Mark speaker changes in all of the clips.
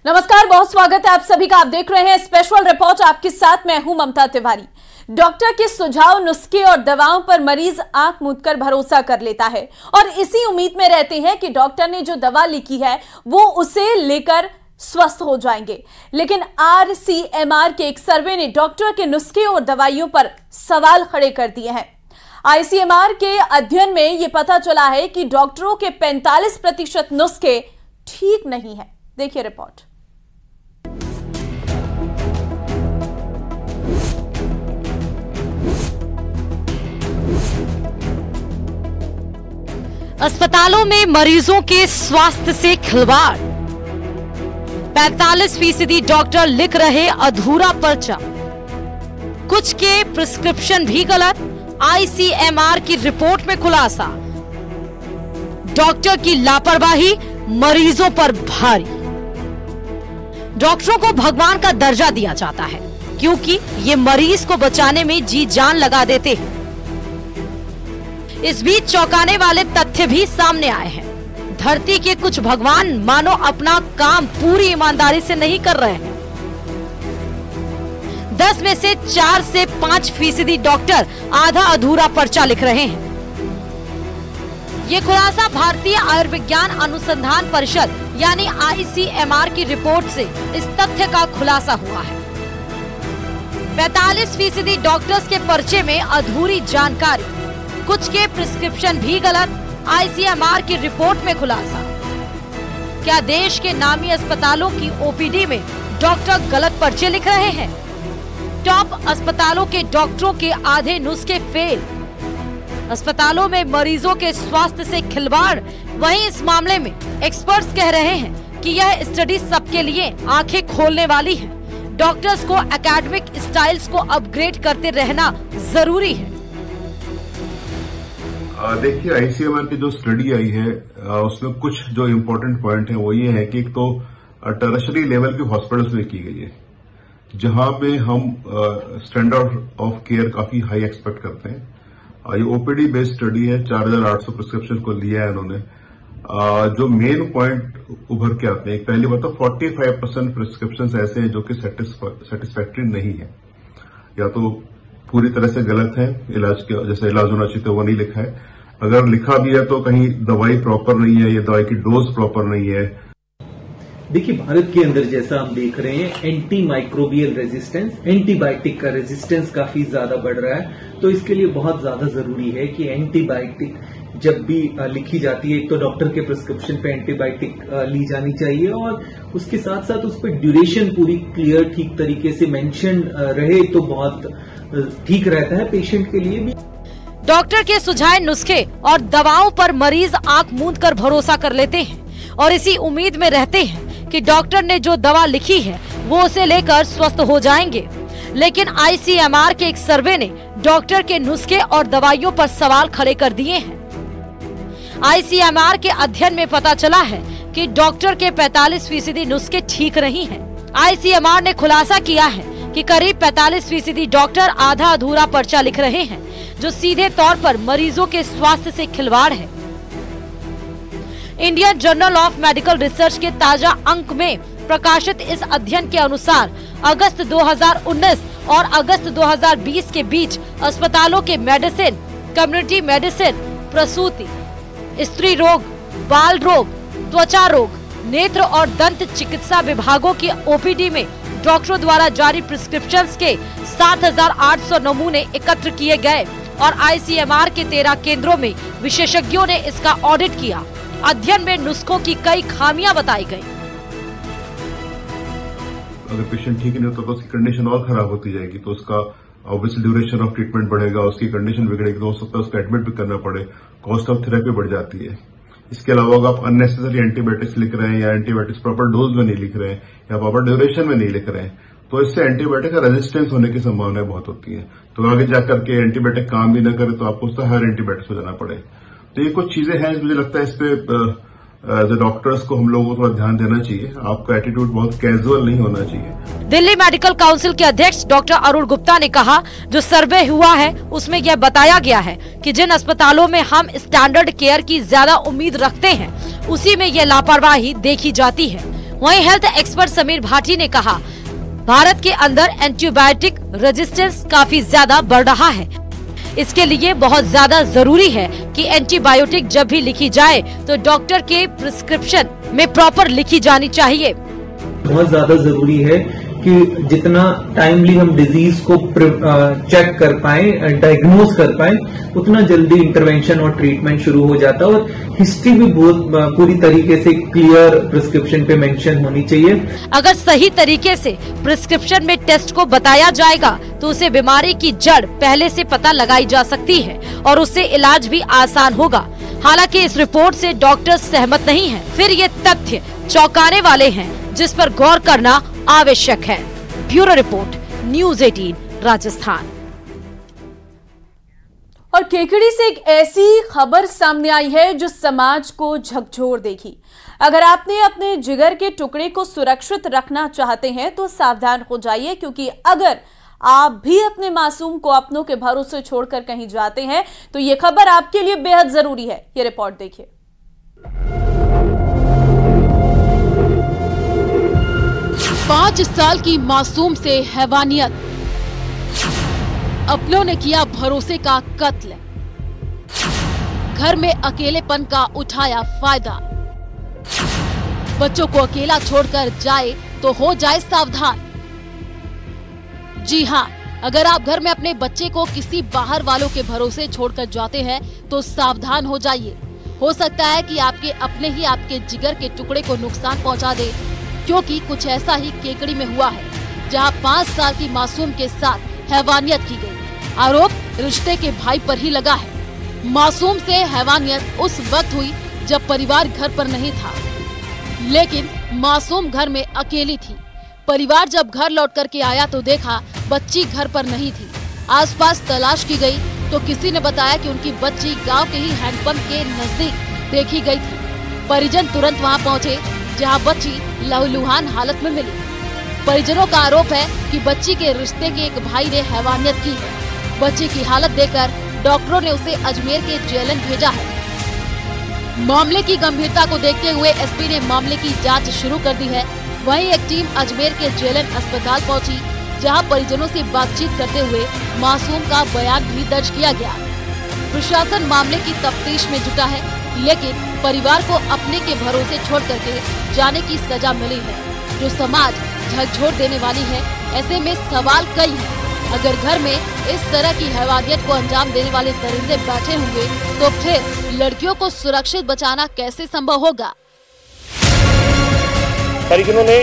Speaker 1: नमस्कार, बहुत स्वागत है आप सभी का। आप देख रहे हैं स्पेशल रिपोर्ट। आपके साथ मैं हूं ममता तिवारी। डॉक्टर के सुझाव, नुस्खे और दवाओं पर मरीज आंख मूंदकर भरोसा कर लेता है और इसी उम्मीद में रहते हैं कि डॉक्टर ने जो दवा लिखी है वो उसे लेकर स्वस्थ हो जाएंगे। लेकिन RCMR के एक सर्वे ने डॉक्टर के नुस्खे और दवाइयों पर सवाल खड़े कर दिए हैं। ICMR के अध्ययन में यह पता चला है कि डॉक्टरों के 45% नुस्खे ठीक नहीं है। देखिए रिपोर्ट।
Speaker 2: अस्पतालों में मरीजों के स्वास्थ्य से खिलवाड़, 45% डॉक्टर लिख रहे अधूरा पर्चा, कुछ के प्रिस्क्रिप्शन भी गलत। ICMR की रिपोर्ट में खुलासा, डॉक्टर की लापरवाही मरीजों पर भारी। डॉक्टरों को भगवान का दर्जा दिया जाता है क्योंकि ये मरीज को बचाने में जी जान लगा देते हैं। इस बीच चौंकाने वाले तथ्य भी सामने आए हैं। धरती के कुछ भगवान मानो अपना काम पूरी ईमानदारी से नहीं कर रहे हैं। 10 में से 4 से 5% डॉक्टर आधा अधूरा पर्चा लिख रहे हैं। ये खुलासा भारतीय आयुर्विज्ञान अनुसंधान परिषद यानी ICMR की रिपोर्ट से इस तथ्य का खुलासा हुआ है। 45% डॉक्टर्स के पर्चे में अधूरी जानकारी, कुछ के प्रिस्क्रिप्शन भी गलत। ICMR की रिपोर्ट में खुलासा, क्या देश के नामी अस्पतालों की OPD में डॉक्टर गलत पर्चे लिख रहे हैं? टॉप अस्पतालों के डॉक्टरों के आधे नुस्खे फेल। अस्पतालों में मरीजों के स्वास्थ्य से खिलवाड़। वहीं इस मामले में एक्सपर्ट्स कह रहे हैं कि यह स्टडी सबके लिए आंखें खोलने वाली है। डॉक्टर्स को एकेडमिक स्टाइल्स को अपग्रेड करते रहना जरूरी है।
Speaker 3: देखिए, ICMR की जो स्टडी आई है उसमें कुछ जो इम्पोर्टेंट पॉइंट है वो ये है कि एक तो टर्शरी लेवल के हॉस्पिटल्स में की गई है जहां पे हम स्टैंडर्ड ऑफ केयर काफी हाई एक्सपेक्ट करते हैं। ये OPD बेस्ड स्टडी है, 4800 प्रिस्क्रिप्शन को लिया है उन्होंने। जो मेन पॉइंट उभर के आते हैं, पहली बात तो 45% प्रिस्क्रिप्शन ऐसे हैं जो कि सेटिस्फैक्ट्री नहीं है, या तो पूरी तरह से गलत है, इलाज के जैसे इलाज होना चाहिए तो वो नहीं लिखा है। अगर लिखा भी है तो कहीं दवाई प्रॉपर नहीं है, ये दवाई की डोज प्रॉपर नहीं है।
Speaker 4: देखिए, भारत के अंदर जैसा हम देख रहे हैं एंटी माइक्रोबियल रेजिस्टेंस, एंटीबायोटिक का रेजिस्टेंस काफी ज्यादा बढ़ रहा है। तो इसके लिए बहुत ज्यादा जरूरी है कि एंटीबायोटिक जब भी लिखी जाती है, एक तो डॉक्टर के प्रिस्क्रिप्शन पे एंटीबायोटिक ली जानी चाहिए और उसके साथ साथ उस पर ड्यूरेशन पूरी क्लियर ठीक तरीके से मेंशन रहे तो बहुत ठीक रहता है पेशेंट के लिए भी।
Speaker 2: डॉक्टर के सुझाए नुस्खे और दवाओं पर मरीज आंख मूंद कर भरोसा कर लेते हैं और इसी उम्मीद में रहते हैं कि डॉक्टर ने जो दवा लिखी है वो उसे लेकर स्वस्थ हो जाएंगे। लेकिन ICMR के एक सर्वे ने डॉक्टर के नुस्खे और दवाइयों पर सवाल खड़े कर दिए हैं। ICMR के अध्ययन में पता चला है कि डॉक्टर के 45% नुस्खे ठीक नहीं हैं। ICMR ने खुलासा किया है कि करीब 45% डॉक्टर आधा अधूरा पर्चा लिख रहे हैं, जो सीधे तौर पर मरीजों के स्वास्थ्य से खिलवाड़ है। Indian journal of medical research के ताजा अंक में प्रकाशित इस अध्ययन के अनुसार अगस्त 2019 और अगस्त 2020 के बीच अस्पतालों के मेडिसिन, कम्युनिटी मेडिसिन, प्रसूति, स्त्री रोग, बाल रोग, त्वचा रोग, नेत्र और दंत चिकित्सा विभागों की OPD में डॉक्टरों द्वारा जारी प्रिस्क्रिप्शंस के 7800 नमूने एकत्र किए गए और ICMR के 13 केंद्रों में विशेषज्ञों ने इसका ऑडिट किया। अध्ययन में नुस्खों की कई खामियां बताई गई।
Speaker 3: अगर पेशेंट ठीक नहीं होता तो उसकी कंडीशन और खराब होती जाएगी, तो उसका ऑब्वियसली ड्यूरेशन ऑफ ट्रीटमेंट बढ़ेगा, उसकी कंडीशन बिगड़ेगी तो हो सकता है उसको एडमिट भी करना पड़े, कॉस्ट ऑफ थेरेपी बढ़ जाती है। इसके अलावा अगर आप अननेसेसरी एंटीबायोटिक्स लिख रहे हैं या एंटीबायोटिक्स प्रॉपर डोज में नहीं लिख रहे हैं या प्रॉपर ड्यूरेशन में नहीं लिख रहे हैं तो इससे एंटीबायोटिक का रेजिस्टेंस होने की संभावना बहुत होती है। तो आगे जाकर के एंटीबायोटिक काम भी न करे तो आपको उसका हायर एंटीबायोटिक्स में जाना पड़े। तो ये कुछ चीजें हैं, मुझे लगता है इस पे एज ए डॉक्टर्स को हम लोगों को थोड़ा ध्यान देना चाहिए। आपका एटीट्यूड बहुत कैजुअल नहीं होना चाहिए।
Speaker 2: दिल्ली मेडिकल काउंसिल के अध्यक्ष डॉक्टर अरुण गुप्ता ने कहा, जो सर्वे हुआ है उसमें यह बताया गया है कि जिन अस्पतालों में हम स्टैंडर्ड केयर की ज्यादा उम्मीद रखते हैं उसी में यह लापरवाही देखी जाती है। वहीं हेल्थ एक्सपर्ट समीर भाटी ने कहा, भारत के अंदर एंटीबायोटिक रेजिस्टेंस काफी ज्यादा बढ़ रहा है। इसके लिए बहुत ज्यादा जरूरी है कि एंटीबायोटिक जब भी लिखी जाए तो डॉक्टर के प्रिस्क्रिप्शन में प्रॉपर लिखी जानी चाहिए।
Speaker 4: बहुत ज्यादा जरूरी है कि जितना टाइमली हम डिजीज को चेक कर पाए, डायग्नोज कर पाए, उतना जल्दी इंटरवेंशन और ट्रीटमेंट शुरू हो जाता है। और हिस्ट्री भी बहुत पूरी तरीके से क्लियर प्रिस्क्रिप्शन पे मेंशन होनी चाहिए।
Speaker 2: अगर सही तरीके से प्रिस्क्रिप्शन में टेस्ट को बताया जाएगा तो उसे बीमारी की जड़ पहले से पता लगाई जा सकती है और उससे इलाज भी आसान होगा। हालांकि इस रिपोर्ट से डॉक्टर सहमत नहीं हैं। फिर ये तथ्य चौंकाने वाले हैं जिस पर गौर करना आवश्यक है। Bureau report, news 18 Rajasthan.
Speaker 1: और केकड़ी से एक ऐसी खबर सामने आई है जो समाज को झकझोर देगी। अगर आपने अपने जिगर के टुकड़े को सुरक्षित रखना चाहते हैं तो सावधान हो जाइए, क्योंकि अगर आप भी अपने मासूम को अपनों के भरोसे छोड़कर कहीं जाते हैं तो ये खबर आपके लिए बेहद जरूरी है। ये रिपोर्ट देखिए।
Speaker 5: 5 साल की मासूम से हैवानियत, अपनों ने किया भरोसे का कत्ल, घर में अकेलेपन का उठाया फायदा। बच्चों को अकेला छोड़कर जाए तो हो जाए सावधान। जी हाँ, अगर आप घर में अपने बच्चे को किसी बाहर वालों के भरोसे छोड़कर जाते हैं तो सावधान हो जाइए। हो सकता है कि आपके अपने ही आपके जिगर के टुकड़े को नुकसान पहुंचा दे, क्योंकि कुछ ऐसा ही केकड़ी में हुआ है, जहां 5 साल की मासूम के साथ हैवानियत की गई। आरोप रिश्ते के भाई पर ही लगा है। मासूम से हैवानियत उस वक्त हुई जब परिवार घर पर नहीं था, लेकिन मासूम घर में अकेली थी। परिवार जब घर लौट करके आया तो देखा बच्ची घर पर नहीं थी। आसपास तलाश की गई तो किसी ने बताया कि उनकी बच्ची गांव के ही हैंडपंप के नजदीक देखी गई थी। परिजन तुरंत वहां पहुंचे, जहां बच्ची लहूलुहान हालत में मिली। परिजनों का आरोप है कि बच्ची के रिश्ते के एक भाई ने हैवानियत की है। बच्ची की हालत देखकर डॉक्टरों ने उसे अजमेर के जेएलएन भेजा है। मामले की गंभीरता को देखते हुए एसपी ने मामले की जांच शुरू कर दी है। वहीं एक टीम अजमेर के जेएलएन अस्पताल पहुंची, जहां परिजनों से बातचीत करते हुए मासूम का बयान भी दर्ज किया गया। प्रशासन मामले की तफ्तीश में जुटा है, लेकिन परिवार को अपने के भरोसे छोड़ करके जाने की सजा मिली है, जो समाज झकझोर देने वाली है। ऐसे में सवाल कई हैं। अगर घर में इस तरह की हैवानियत को अंजाम देने वाले दरिंदे बैठे होंगे तो फिर लड़कियों को सुरक्षित बचाना कैसे संभव होगा।
Speaker 6: परिजनों ने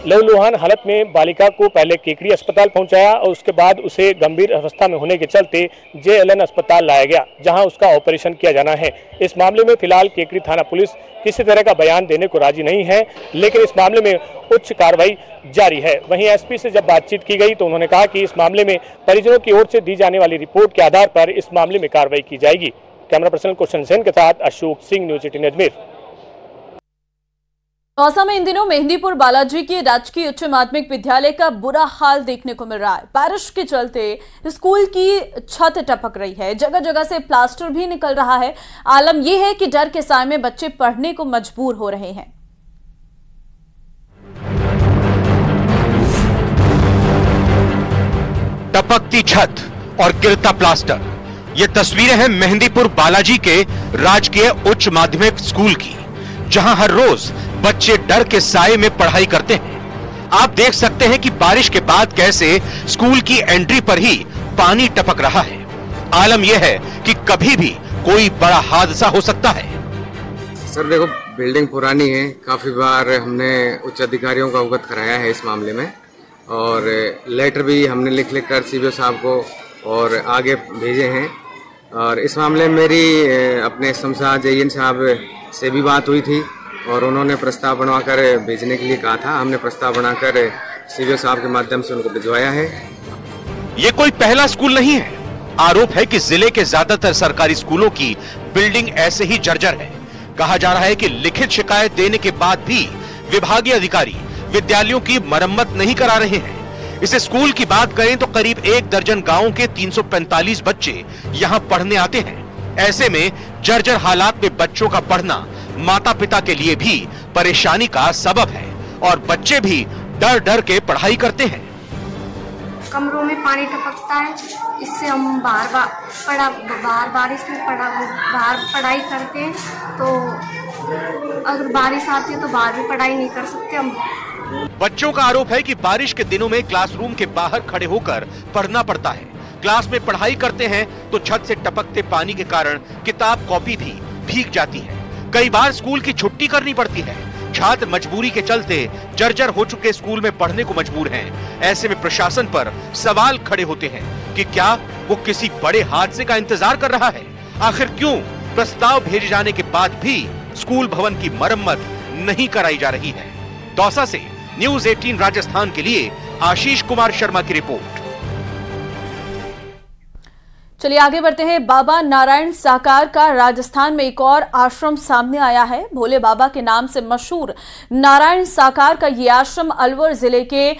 Speaker 6: लहूलुहान हालत में बालिका को पहले केकड़ी अस्पताल पहुंचाया और उसके बाद उसे गंभीर अवस्था में होने के चलते जेएलएन अस्पताल लाया गया, जहां उसका ऑपरेशन किया जाना है। इस मामले में फिलहाल केकड़ी थाना पुलिस किसी तरह का बयान देने को राजी नहीं है, लेकिन इस मामले में उच्च कार्रवाई जारी है। वहीं एसपी से जब बातचीत की गई तो उन्होंने कहा कि इस मामले में परिजनों की ओर से दी जाने वाली रिपोर्ट के आधार पर इस मामले में कार्रवाई की जाएगी। कैमरा पर्सन कुशन सेन के साथ अशोक सिंह, न्यूज़ 18 अजमेर।
Speaker 1: दौसा में इन दिनों मेहंदीपुर बालाजी के राजकीय उच्च माध्यमिक विद्यालय का बुरा हाल देखने को मिल रहा है। बारिश के चलते स्कूल की छत टपक रही है, जगह जगह से प्लास्टर भी निकल रहा है। आलम यह है कि डर के साए में बच्चे पढ़ने को मजबूर हो रहे हैं।
Speaker 7: टपकती छत और गिरता प्लास्टर, ये तस्वीरें हैं मेहंदीपुर बालाजी के राजकीय उच्च माध्यमिक स्कूल की, जहां हर रोज बच्चे डर के साए में पढ़ाई करते हैं। आप देख सकते हैं कि बारिश के बाद कैसे स्कूल की एंट्री पर ही पानी टपक रहा है। आलम यह है कि कभी भी कोई बड़ा हादसा हो सकता है।
Speaker 8: सर देखो, बिल्डिंग पुरानी है, काफी बार हमने उच्च अधिकारियों को अवगत कराया है इस मामले में, और लेटर भी हमने लिख कर सीबीओ साहब को और आगे भेजे हैं। और इस मामले में मेरी अपने शमशाद जेईएन साहब से भी बात हुई थी और उन्होंने प्रस्ताव बनवाकर भेजने के लिए कहा था। हमने प्रस्ताव बनाकर सीबीओ साहब के माध्यम से उनको भिजवाया है।
Speaker 7: ये कोई पहला स्कूल नहीं है। आरोप है कि जिले के ज्यादातर सरकारी स्कूलों की बिल्डिंग ऐसे ही जर्जर है। कहा जा रहा है कि लिखित शिकायत देने के बाद भी विभागीय अधिकारी विद्यालयों की मरम्मत नहीं करा रहे हैं। इस स्कूल की बात करें तो करीब 1 दर्जन गांवों के 345 बच्चे यहां पढ़ने आते हैं। ऐसे में जर्जर हालात में बच्चों का पढ़ना माता पिता के लिए भी परेशानी का सबब है। और बच्चे भी डर डर के पढ़ाई करते हैं।
Speaker 9: कमरों में पानी टपकता है, इससे हम बाहर बारिश में बाहर पढ़ाई करते हैं, तो अगर बारिश आती है तो बाहर भी पढ़ाई नहीं कर सकते हम।
Speaker 7: बच्चों का आरोप है कि बारिश के दिनों में क्लासरूम के बाहर खड़े होकर पढ़ना पड़ता है। क्लास में पढ़ाई करते हैं तो छत से टपकते पानी के कारण किताब कॉपी भी भीग जाती है। कई बार स्कूल की छुट्टी करनी पड़ती है। छात्र मजबूरी के चलते जर्जर हो चुके स्कूल में पढ़ने को मजबूर हैं। ऐसे में प्रशासन पर सवाल खड़े होते हैं कि क्या वो किसी बड़े हादसे का इंतजार कर रहा है। आखिर क्यों प्रस्ताव भेजे जाने के बाद भी स्कूल भवन की मरम्मत नहीं कराई जा रही है। दौसा से न्यूज़ 18 राजस्थान के लिए आशीष कुमार शर्मा की रिपोर्ट।
Speaker 1: चलिए आगे बढ़ते हैं। बाबा नारायण साकार का राजस्थान में एक और आश्रम सामने आया है। भोले बाबा के नाम से मशहूर नारायण साकार का ये आश्रम अलवर जिले के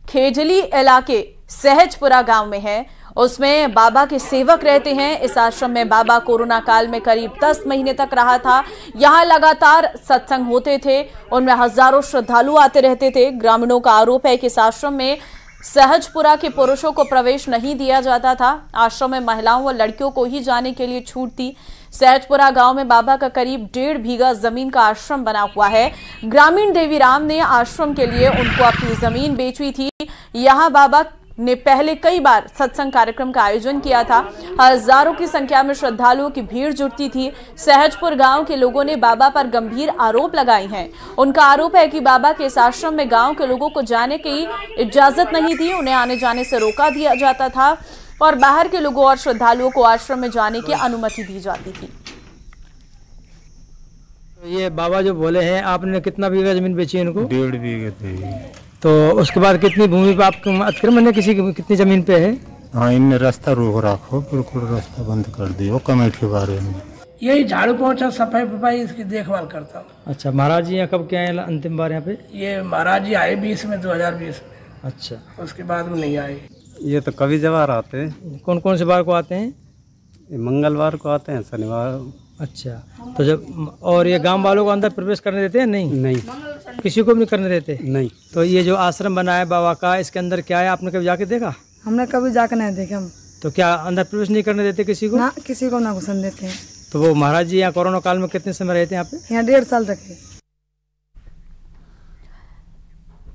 Speaker 1: खेजली इलाके सहजपुरा गांव में है। उसमें बाबा के सेवक रहते हैं। इस आश्रम में बाबा कोरोना काल में करीब 10 महीने तक रहा था। यहाँ लगातार सत्संग होते थे, उनमें हजारों श्रद्धालु आते रहते थे। ग्रामीणों का आरोप है कि इस आश्रम में सहजपुरा के पुरुषों को प्रवेश नहीं दिया जाता था। आश्रम में महिलाओं व लड़कियों को ही जाने के लिए छूट थी। सहजपुरा गांव में बाबा का करीब 1.5 बीघा जमीन का आश्रम बना हुआ है। ग्रामीण देवीराम ने आश्रम के लिए उनको अपनी जमीन बेची थी। यहाँ बाबा ने पहले कई बार सत्संग कार्यक्रम का आयोजन किया था। हजारों की संख्या में श्रद्धालुओं की भीड़ जुटती थी। सहजपुर गांव के लोगों ने बाबा पर गंभीर आरोप लगाए हैं। उनका आरोप है कि बाबा के इस आश्रम में गांव के लोगों को जाने की इजाजत नहीं थी। उन्हें आने जाने से रोका दिया जाता था और बाहर के लोगों और श्रद्धालुओं को आश्रम में जाने की अनुमति दी जाती थी।
Speaker 10: ये बाबा जो बोले हैं, आपने कितना बीघा जमीन बेची है इनको?
Speaker 11: 1.5 बीघे।
Speaker 10: तो उसके बाद कितनी भूमि पे आप अतिक्रमण है, कितनी जमीन पे है?
Speaker 11: हाँ, इनने रास्ता रोक रखो, बिल्कुल रास्ता बंद कर दियो कमेटी के बारे में।
Speaker 12: यही झाड़ू पोंछा सफाई वफाई इसकी देखभाल करता हूँ।
Speaker 10: अच्छा, महाराज जी यहाँ कब के आए अंतिम बार यहाँ पे?
Speaker 12: ये महाराज जी आए 2020 में।
Speaker 10: अच्छा,
Speaker 12: उसके बाद में नहीं आए।
Speaker 11: ये तो कभी जवार आते हैं।
Speaker 10: कौन कौन से बार को आते हैं?
Speaker 11: मंगलवार को आते हैं, शनिवार।
Speaker 10: अच्छा, तो जब और ये गांव वालों को अंदर प्रवेश करने देते हैं? नहीं, किसी को भी नहीं करने देते?
Speaker 11: नहीं।
Speaker 10: तो ये जो आश्रम बना है बाबा का, इसके अंदर क्या है, आपने कभी जाके देखा?
Speaker 13: हमने कभी जाकर नहीं देखा। हम
Speaker 10: तो क्या अंदर प्रवेश नहीं करने देते किसी को?
Speaker 13: ना, किसी को ना घुसन देते हैं।
Speaker 10: तो वो महाराज जी यहाँ कोरोना काल में कितने समय रहते हैं यहाँ पे?
Speaker 13: यहाँ 1.5 साल रखे।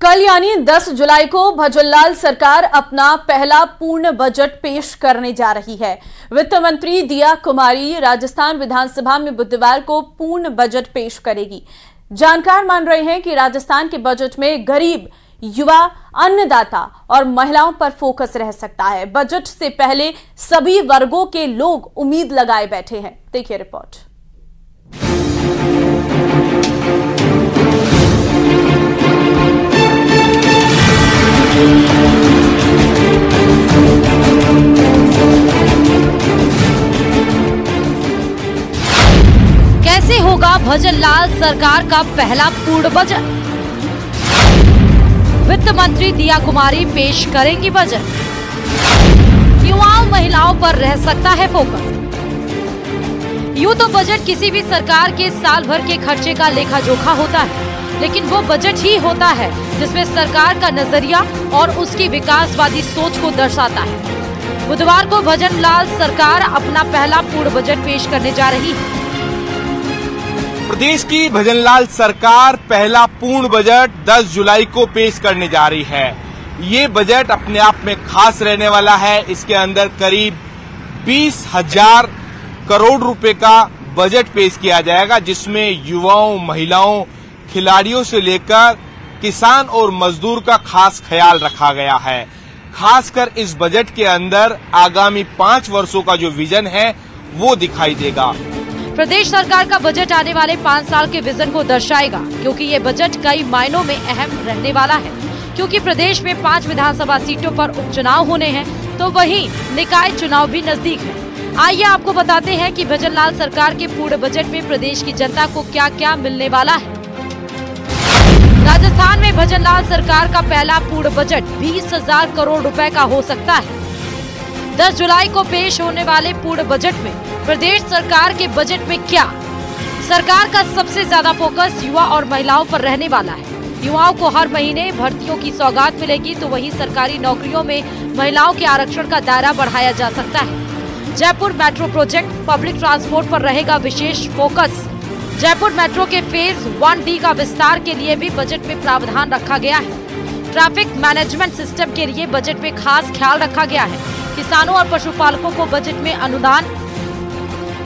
Speaker 1: कल यानी 10 जुलाई को भजनलाल सरकार अपना पहला पूर्ण बजट पेश करने जा रही है। वित्त मंत्री दिया कुमारी राजस्थान विधानसभा में बुधवार को पूर्ण बजट पेश करेगी। जानकार मान रहे हैं कि राजस्थान के बजट में गरीब, युवा, अन्नदाता और महिलाओं पर फोकस रह सकता है। बजट से पहले सभी वर्गों के लोग उम्मीद लगाए बैठे हैं। देखिए रिपोर्ट।
Speaker 2: कैसे होगा भजनलाल सरकार का पहला पूर्ण बजट? वित्त मंत्री दिया कुमारी पेश करेंगी बजट। युवाओं महिलाओं पर रह सकता है फोकस। यूं तो बजट किसी भी सरकार के साल भर के खर्चे का लेखा जोखा होता है, लेकिन वो बजट ही होता है जिसमें सरकार का नजरिया और उसकी विकासवादी सोच को दर्शाता है। बुधवार को भजनलाल सरकार अपना पहला पूर्ण बजट पेश करने जा रही है।
Speaker 14: प्रदेश की भजनलाल सरकार पहला पूर्ण बजट 10 जुलाई को पेश करने जा रही है। ये बजट अपने आप में खास रहने वाला है। इसके अंदर करीब 20,000 करोड़ रुपए का बजट पेश किया जाएगा, जिसमें युवाओं, महिलाओं, खिलाड़ियों से लेकर किसान और मजदूर का खास ख्याल रखा गया है। खासकर इस बजट के अंदर आगामी 5 वर्षों का जो विजन है वो दिखाई देगा।
Speaker 2: प्रदेश सरकार का बजट आने वाले 5 साल के विजन को दर्शाएगा, क्योंकि ये बजट कई मायनों में अहम रहने वाला है। क्योंकि प्रदेश में 5 विधानसभा सीटों पर उपचुनाव होने हैं, तो वहीं निकाय चुनाव भी नजदीक है। आइए आपको बताते हैं कि भजनलाल सरकार के पूर्ण बजट में प्रदेश की जनता को क्या क्या मिलने वाला है। राजस्थान में भजनलाल सरकार का पहला पूर्ण बजट 20,000 करोड़ रुपए का हो सकता है। 10 जुलाई को पेश होने वाले पूर्ण बजट में प्रदेश सरकार के बजट में क्या? सरकार का सबसे ज्यादा फोकस युवा और महिलाओं पर रहने वाला है। युवाओं को हर महीने भर्तियों की सौगात मिलेगी, तो वहीं सरकारी नौकरियों में महिलाओं के आरक्षण का दायरा बढ़ाया जा सकता है। Jaipur metro project, public transport पर रहेगा विशेष फोकस। जयपुर मेट्रो के फेज 1D का विस्तार के लिए भी बजट में प्रावधान रखा गया है। ट्रैफिक मैनेजमेंट सिस्टम के लिए बजट में खास ख्याल रखा गया है। किसानों और पशुपालकों को बजट में अनुदान,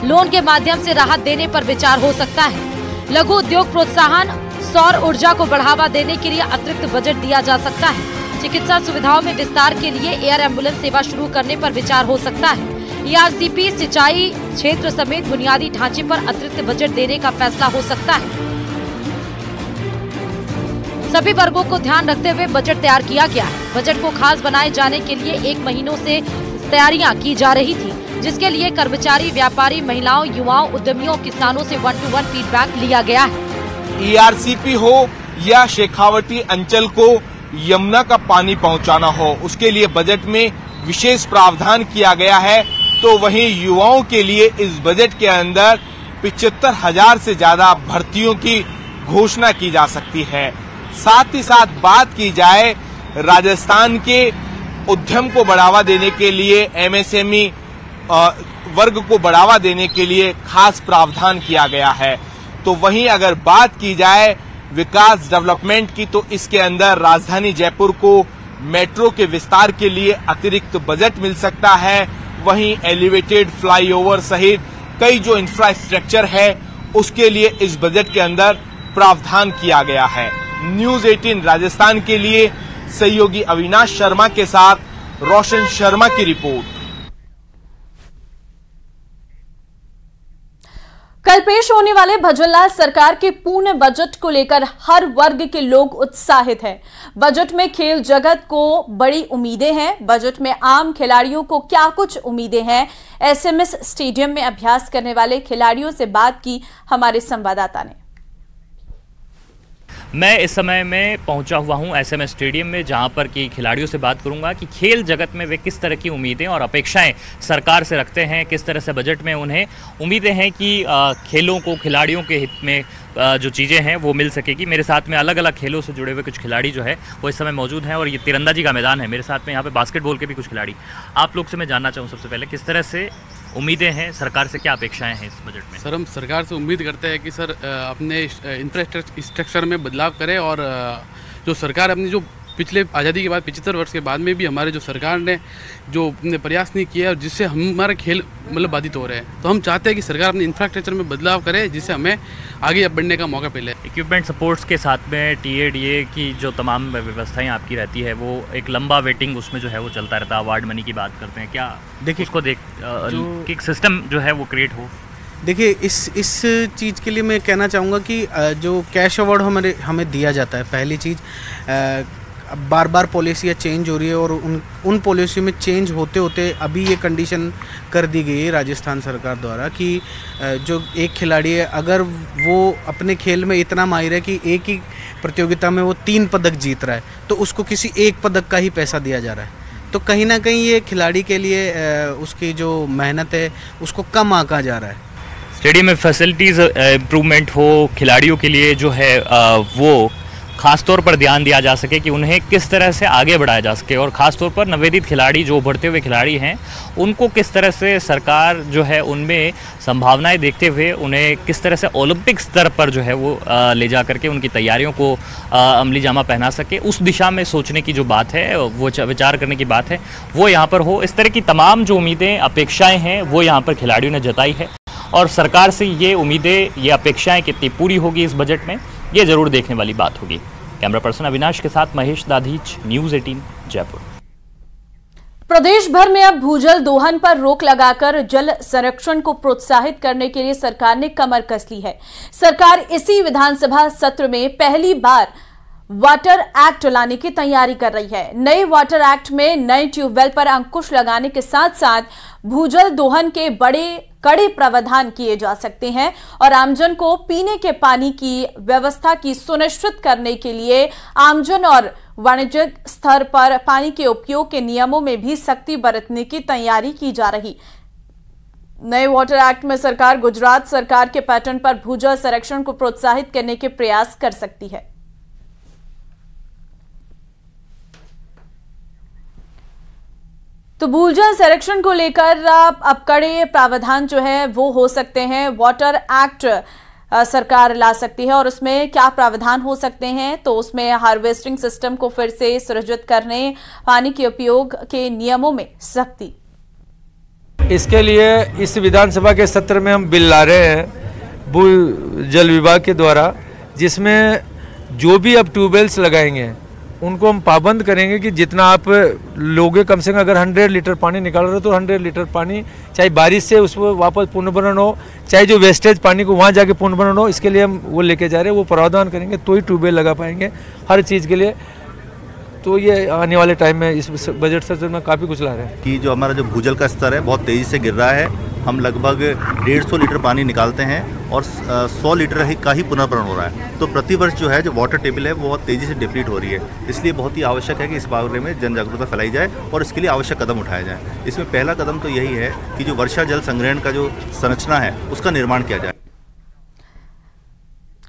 Speaker 2: लोन के माध्यम से राहत देने पर विचार हो सकता है। लघु उद्योग प्रोत्साहन, सौर ऊर्जा को बढ़ावा देने के लिए अतिरिक्त बजट दिया जा सकता है। चिकित्सा सुविधाओं में विस्तार के लिए एयर एम्बुलेंस सेवा शुरू करने पर विचार हो सकता है। ERCP, सिंचाई क्षेत्र समेत बुनियादी ढांचे पर अतिरिक्त बजट देने का फैसला हो सकता है। सभी वर्गों को ध्यान रखते हुए बजट तैयार किया गया है। बजट को खास बनाए जाने के लिए 1 महीनों से तैयारियां की जा रही थी, जिसके लिए कर्मचारी, व्यापारी, महिलाओं, युवाओं, उद्यमियों, किसानों से 1-to-1 फीडबैक लिया गया है।
Speaker 14: ERCP हो या शेखावटी अंचल को यमुना का पानी पहुंचाना हो, उसके लिए बजट में विशेष प्रावधान किया गया है। तो वहीं युवाओं के लिए इस बजट के अंदर 75,000 से ज्यादा भर्तियों की घोषणा की जा सकती है। साथ ही साथ बात की जाए राजस्थान के उद्यम को बढ़ावा देने के लिए, MSME वर्ग को बढ़ावा देने के लिए खास प्रावधान किया गया है। तो वहीं अगर बात की जाए विकास डेवलपमेंट की, तो इसके अंदर राजधानी जयपुर को मेट्रो के विस्तार के लिए अतिरिक्त बजट मिल सकता है। वहीं एलिवेटेड फ्लाईओवर सहित कई जो इंफ्रास्ट्रक्चर है उसके लिए इस बजट के अंदर प्रावधान किया गया है। न्यूज 18 राजस्थान के लिए सहयोगी अविनाश शर्मा के साथ रोशन शर्मा की रिपोर्ट।
Speaker 1: कल पेश होने वाले भजनलाल सरकार के पूर्ण बजट को लेकर हर वर्ग के लोग उत्साहित हैं। बजट में खेल जगत को बड़ी उम्मीदें हैं। बजट में आम खिलाड़ियों को क्या कुछ उम्मीदें हैं? SMS स्टेडियम में अभ्यास करने वाले खिलाड़ियों से बात की हमारे संवाददाता ने।
Speaker 15: मैं इस समय में पहुंचा हुआ हूं SMS स्टेडियम में, जहां पर कि खिलाड़ियों से बात करूंगा कि खेल जगत में वे किस तरह की उम्मीदें और अपेक्षाएं सरकार से रखते हैं, किस तरह से बजट में उन्हें उम्मीदें हैं कि खेलों को, खिलाड़ियों के हित में जो चीज़ें हैं वो मिल सकेगी। मेरे साथ में अलग अलग खेलों से जुड़े हुए कुछ खिलाड़ी जो है वो इस समय मौजूद हैं, और ये तीरंदाजी का मैदान है मेरे साथ में, यहाँ पे बास्केटबॉल के भी कुछ खिलाड़ी। आप लोग से मैं जानना चाहूँ सबसे पहले, किस तरह से उम्मीदें हैं, सरकार से क्या अपेक्षाएं हैं इस बजट में?
Speaker 16: सर, हम सरकार से उम्मीद करते हैं कि सर अपने इंफ्रास्ट्रक्चर में बदलाव करें, और जो सरकार अपनी जो पिछले आज़ादी के बाद 75 वर्ष के बाद में भी हमारे जो सरकार ने जो अपने प्रयास नहीं किया, जिससे हमारे खेल मतलब बाधित हो रहे हैं, तो हम चाहते हैं कि सरकार अपने इंफ्रास्ट्रक्चर में बदलाव करे, जिससे हमें आगे बढ़ने का मौका मिले।
Speaker 15: इक्विपमेंट सपोर्ट्स के साथ में TA की जो तमाम व्यवस्थाएं आपकी रहती है, वो एक लंबा वेटिंग उसमें जो है वो चलता रहता है। अवार्ड मनी की बात करते हैं, क्या देखिए उसको एक सिस्टम जो है वो क्रिएट हो?
Speaker 17: देखिए, इस चीज़ के लिए मैं कहना चाहूँगा कि जो कैश अवार्ड हमें दिया जाता है, पहली चीज़ बार बार पॉलिसियाँ चेंज हो रही है, और उन पॉलिसी में चेंज होते होते अभी ये कंडीशन कर दी गई है राजस्थान सरकार द्वारा कि जो एक खिलाड़ी है, अगर वो अपने खेल में इतना माहिर है कि एक ही प्रतियोगिता में वो 3 पदक जीत रहा है, तो उसको किसी एक पदक का ही पैसा दिया जा रहा है। तो कहीं ना कहीं ये खिलाड़ी के लिए उसकी जो मेहनत है उसको कम आंका जा रहा है।
Speaker 15: स्टेडियम में फैसिलिटीज़ इम्प्रूवमेंट हो, खिलाड़ियों के लिए जो है वो खास तौर पर ध्यान दिया जा सके कि उन्हें किस तरह से आगे बढ़ाया जा सके, और ख़ास तौर पर नवोदित खिलाड़ी जो उभरते हुए खिलाड़ी हैं उनको किस तरह से सरकार जो है उनमें संभावनाएं देखते हुए उन्हें किस तरह से ओलंपिक स्तर पर जो है वो ले जा करके उनकी तैयारियों को अमली जामा पहना सके, उस दिशा में सोचने की जो बात है, वो विचार करने की बात है, वो यहाँ पर हो। इस तरह की तमाम जो उम्मीदें, अपेक्षाएँ हैं वो यहाँ पर खिलाड़ियों ने जताई है, और सरकार से ये उम्मीदें, ये अपेक्षाएँ कितनी पूरी होगी इस बजट में, ये जरूर देखने वाली बात होगी। कैमरा पर्सन अविनाश के साथ महेश दाधीच, न्यूज़ 18 जयपुर।
Speaker 1: प्रदेश भर में अब भूजल दोहन पर रोक लगाकर जल संरक्षण को प्रोत्साहित करने के लिए सरकार ने कमर कस ली है। सरकार इसी विधानसभा सत्र में पहली बार वाटर एक्ट लाने की तैयारी कर रही है। नए वाटर एक्ट में नए ट्यूबवेल पर अंकुश लगाने के साथ साथ भूजल दोहन के बड़े कड़े प्रावधान किए जा सकते हैं, और आमजन को पीने के पानी की व्यवस्था की सुनिश्चित करने के लिए आमजन और वाणिज्यिक स्तर पर पानी के उपयोग के नियमों में भी सख्ती बरतने की तैयारी की जा रही। नए वाटर एक्ट में सरकार गुजरात सरकार के पैटर्न पर भूजल संरक्षण को प्रोत्साहित करने के प्रयास कर सकती है। तो भूजल संरक्षण को लेकर अब कड़े प्रावधान जो है वो हो सकते हैं। वाटर एक्ट सरकार ला सकती है और उसमें क्या प्रावधान हो सकते हैं, तो उसमें हार्वेस्टिंग सिस्टम को फिर से सृजित करने, पानी के उपयोग के नियमों में सख्ती।
Speaker 18: इसके लिए इस विधानसभा के सत्र में हम बिल ला रहे हैं भू जल विभाग के द्वारा, जिसमें जो भी अब ट्यूबवेल्स लगाएंगे उनको हम पाबंद करेंगे कि जितना आप लोगे, कम से कम अगर 100 लीटर पानी निकाल रहे हो तो 100 लीटर पानी चाहे बारिश से उसको वापस पुनर्भरण हो, चाहे जो वेस्टेज पानी को वहाँ जाके पुनर्भरण हो, इसके लिए हम वो लेके जा रहे हैं। वो प्रावधान करेंगे तो ही ट्यूबवेल लगा पाएंगे हर चीज़ के लिए। तो ये आने वाले टाइम में इस बजट सत्र में काफ़ी कुछ ला रहे हैं
Speaker 19: कि जो हमारा जो भूजल का स्तर है बहुत तेज़ी से गिर रहा है। हम लगभग 150 लीटर पानी निकालते हैं और 100 लीटर का ही पुनर्भरण हो रहा है। तो प्रतिवर्ष जो है जो वाटर टेबल है वो बहुत तेज़ी से डिप्लीट हो रही है। इसलिए बहुत ही आवश्यक है कि इस बारे में जन जागरूकता फैलाई जाए और इसके लिए आवश्यक कदम उठाया जाए। इसमें पहला कदम तो यही है कि जो वर्षा जल संग्रहण का जो संरचना है उसका निर्माण किया जाए।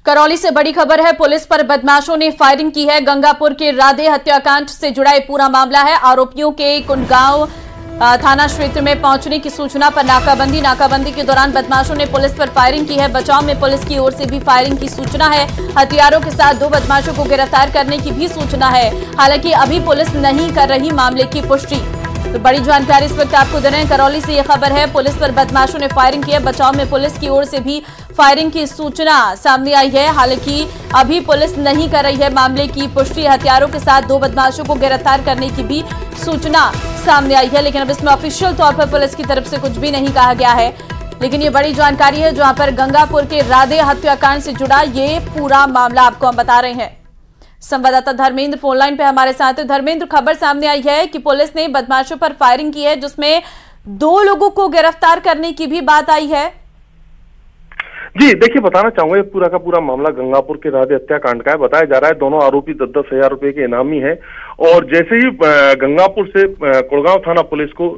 Speaker 1: करौली से बड़ी खबर है, पुलिस पर बदमाशों ने फायरिंग की है। गंगापुर के राधे हत्याकांड से जुड़ा ये पूरा मामला है। आरोपियों के कुंडगांव थाना क्षेत्र में पहुंचने की सूचना पर नाकाबंदी के दौरान बदमाशों ने पुलिस पर फायरिंग की है। बचाव में पुलिस की ओर से भी फायरिंग की सूचना है। हथियारों के साथ 2 बदमाशों को गिरफ्तार करने की भी सूचना है। हालांकि अभी पुलिस नहीं कर रही मामले की पुष्टि। तो बड़ी जानकारी इस वक्त आपको दे रहे हैं। करौली से यह खबर है, पुलिस पर बदमाशों ने फायरिंग की है। बचाव में पुलिस की ओर से भी फायरिंग की सूचना सामने आई है। हालांकि अभी पुलिस नहीं कर रही है मामले की पुष्टि। हथियारों के साथ 2 बदमाशों को गिरफ्तार करने की भी सूचना सामने आई है, लेकिन अब इसमें ऑफिशियल तौर पर पुलिस की तरफ से कुछ भी नहीं कहा गया है। लेकिन ये बड़ी जानकारी है जहां पर गंगापुर के राधे हत्याकांड से जुड़ा ये पूरा मामला आपको हम बता रहे हैं। संवाददाता धर्मेंद्र फोनलाइन पे हमारे साथ है। धर्मेंद्र, खबर सामने आई है कि पुलिस ने बदमाशों पर फायरिंग की है, जिसमें 2 लोगों को गिरफ्तार करने की भी बात आई है।
Speaker 20: जी देखिए, बताना चाहूंगा ये पूरा का पूरा मामला गंगापुर के राधे हत्याकांड का है। बताया जा रहा है दोनों आरोपी 10-10 हजार रुपए के इनामी हैं और जैसे ही गंगापुर से कुड़गांव थाना पुलिस को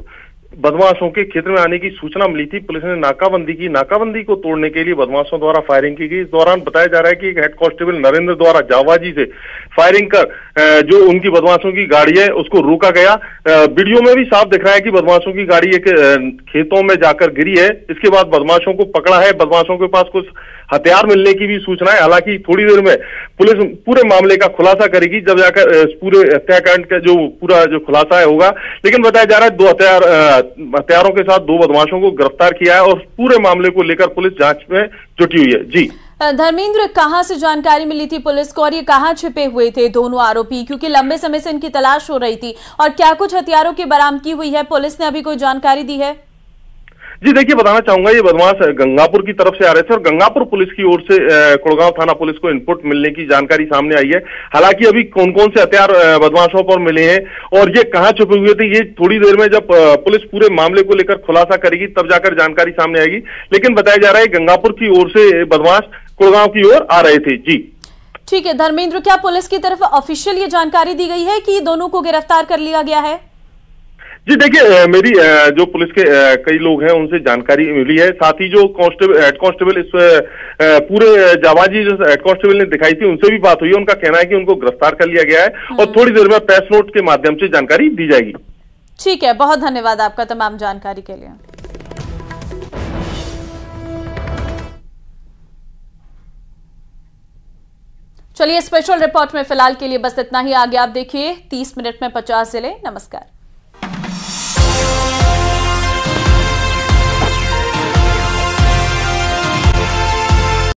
Speaker 20: बदमाशों के क्षेत्र में आने की सूचना मिली थी, पुलिस ने नाकाबंदी की। नाकाबंदी को तोड़ने के लिए बदमाशों द्वारा फायरिंग की गई। इस दौरान बताया जा रहा है कि हेड कांस्टेबल नरेंद्र द्वारा जावाजी से फायरिंग कर जो उनकी बदमाशों की गाड़ी है उसको रोका गया। वीडियो में भी साफ दिख रहा है कि बदमाशों की गाड़ी एक खेतों में जाकर गिरी है। इसके बाद बदमाशों को पकड़ा है। बदमाशों के पास कुछ हथियार मिलने की भी सूचना है। हालांकि थोड़ी देर में पुलिस पूरे मामले का खुलासा करेगी, जब जाकर पूरे हत्याकांड का जो पूरा जो खुलासा होगा। लेकिन बताया जा रहा है 2 हथियारों के साथ 2 बदमाशों को गिरफ्तार किया है और पूरे मामले को लेकर पुलिस जांच में जुटी हुई है। जी
Speaker 1: धर्मेंद्र, कहां से जानकारी मिली थी पुलिस को और ये कहां छिपे हुए थे दोनों आरोपी, क्योंकि लंबे समय से इनकी तलाश हो रही थी, और क्या कुछ हथियारों की बरामदगी हुई है? पुलिस ने अभी कोई जानकारी दी है?
Speaker 20: जी देखिए, बताना चाहूंगा ये बदमाश गंगापुर की तरफ से आ रहे थे और गंगापुर पुलिस की ओर से कुड़गांव थाना पुलिस को इनपुट मिलने की जानकारी सामने आई है। हालांकि अभी कौन कौन से हथियार बदमाशों पर मिले हैं और ये कहां छुपे हुए थे, ये थोड़ी देर में जब पुलिस पूरे मामले को लेकर खुलासा करेगी तब जाकर जानकारी सामने आएगी। लेकिन बताया जा रहा है गंगापुर की ओर से बदमाश कुड़गांव की ओर आ रहे थे। जी
Speaker 1: ठीक है धर्मेंद्र, क्या पुलिस की तरफ ऑफिशियल ये जानकारी दी गई है कि दोनों को गिरफ्तार कर लिया गया है?
Speaker 20: जी देखिए, मेरी जो पुलिस के कई लोग हैं उनसे जानकारी मिली है। साथ ही जो हेड कांस्टेबल इस पूरे जावाजी जो हेड कांस्टेबल ने दिखाई थी उनसे भी बात हुई है। उनका कहना है कि उनको गिरफ्तार कर लिया गया है और थोड़ी देर में प्रेस नोट के माध्यम से जानकारी दी जाएगी।
Speaker 1: ठीक है, बहुत धन्यवाद आपका तमाम जानकारी के लिए। चलिए, स्पेशल रिपोर्ट में फिलहाल के लिए बस इतना ही। आगे आप देखिए 30 मिनट में 50 जिले। नमस्कार।